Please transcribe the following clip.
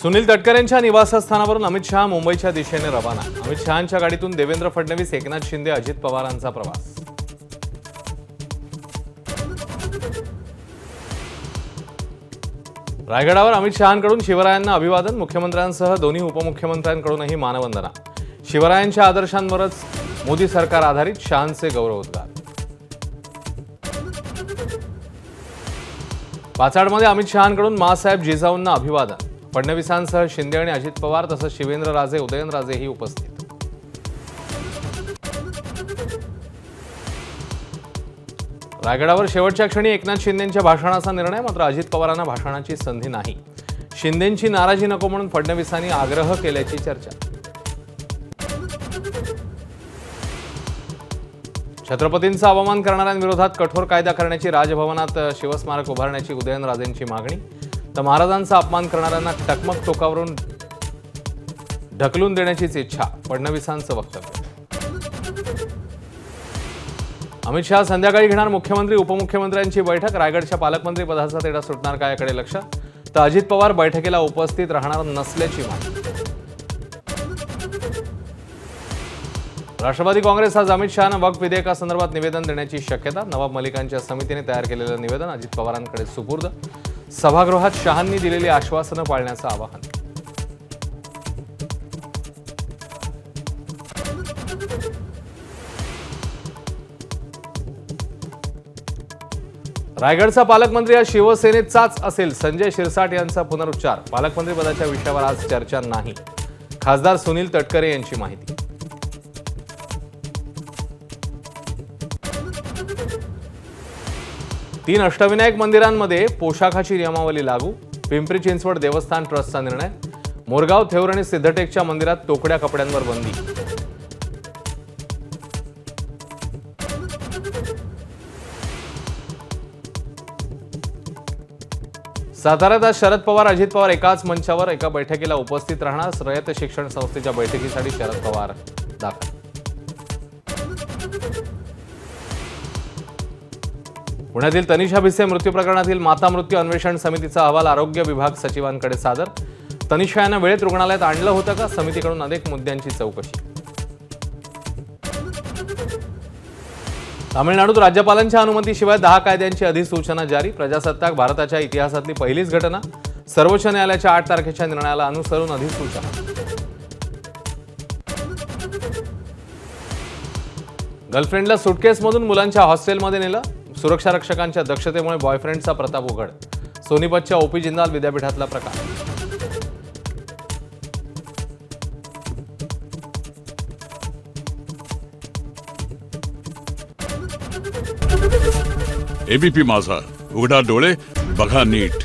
सुनील तटकरेंच्या निवासस्थानावरून अमित शहा मुंबईच्या दिशेने रवाना। अमित शहांच्या गाडीतून देवेंद्र फडणवीस, एकनाथ शिंदे, अजित पवारांचा प्रवास। रायगडावर अमित शहांकडून शिवरायांना अभिवादन, मुख्यमंत्र्यांसह दोन्ही उपमुख्यमंत्र्यांकडूनही मानवंदना। शिवरायांच्या आदर्शांवरच मोदी सरकार आधारित, शहांचे गौरवोद्गार। पाचाडमध्ये अमित शहांकडून माँसाहेब जिजाऊंना अभिवादन, फडणवीसांसह शिंदे आणि अजित पवार तसंच शिवेंद्रराजे, उदयनराजेही उपस्थित। रायगडावर शेवटच्या क्षणी एकनाथ शिंदेंच्या भाषणाचा निर्णय, मात्र अजित पवारांना भाषणाची संधी नाही। शिंदेंची नाराजी नको म्हणून फडणवीसांनी आग्रह केल्याची चर्चा। छत्रपतींचा अवमान करणाऱ्यांविरोधात कठोर कायदा करण्याची, राजभवनात शिवस्मारक उभारण्याची उदयनराजेंची मागणी, तर महाराजांचा अपमान करणाऱ्यांना टकमक टोकावरून ढकलून देण्याचीच इच्छा, फडणवीसांचं वक्तव्य। अमित शहा संध्याकाळी घेणार मुख्यमंत्री उपमुख्यमंत्र्यांची बैठक, रायगडच्या पालकमंत्री पदाचा तेढा सुटणार का याकडे लक्ष, तर अजित पवार बैठकीला उपस्थित राहणार नसल्याची माहिती। राष्ट्रवादी काँग्रेस आज अमित शहांना वक्फ विधेयकासंदर्भात निवेदन देण्याची शक्यता, नवाब मलिकांच्या समितीने तयार केलेलं निवेदन अजित पवारांकडे सुपूर्द, सभागृहात शहांनी दिलेली आश्वासनं पाळण्याचं आवाहन। रायगडचा पालकमंत्री आज शिवसेनेचाच असेल, संजय शिरसाट यांचा पुनरुच्चार, पालकमंत्रीपदाच्या विषयावर आज चर्चा नाही, खासदार सुनील तटकरे यांची माहिती। तीन अष्टविनायक मंदिरांमध्ये पोशाखाची नियमावली लागू, पिंपरी चिंचवड देवस्थान ट्रस्टचा निर्णय, मोरगाव, थेऊर आणि सिद्धटेकच्या मंदिरात तोकड्या कपड्यांवर बंदी। साताऱ्यात आज शरद पवार, अजित पवार एकाच मंचावर एका बैठकीला उपस्थित राहणार, रयत शिक्षण संस्थेच्या बैठकीसाठी शरद पवार दाखल। पुण्यातील तनिषा भिसे मृत्यू प्रकरणातील माता मृत्यू अन्वेषण समितीचा अहवाल आरोग्य विभाग सचिवांकडे सादर, तनिषा यांना वेळेत रुग्णालयात आणलं होतं का, समितीकडून अनेक मुद्द्यांची चौकशी। तामिळनाडूत राज्यपालांच्या अनुमतीशिवाय 10 कायद्यांची अधिसूचना जारी, प्रजासत्ताक भारताच्या इतिहासातली पहिलीच घटना, सर्वोच्च न्यायालयाच्या 8 तारखेच्या निर्णयाला अनुसरून अधिसूचना। गर्लफ्रेंडला सुटकेसमधून मुलांच्या हॉस्टेलमध्ये नेलं, सुरक्षा रक्षकांच्या दक्षतेमुळे बॉयफ्रेंडचा प्रताप उघड, सोनीपतच्या ओपी जिंदाल विद्यापीठातला प्रकार। एबीपी माझा, उघडा डोळे बघा नीट।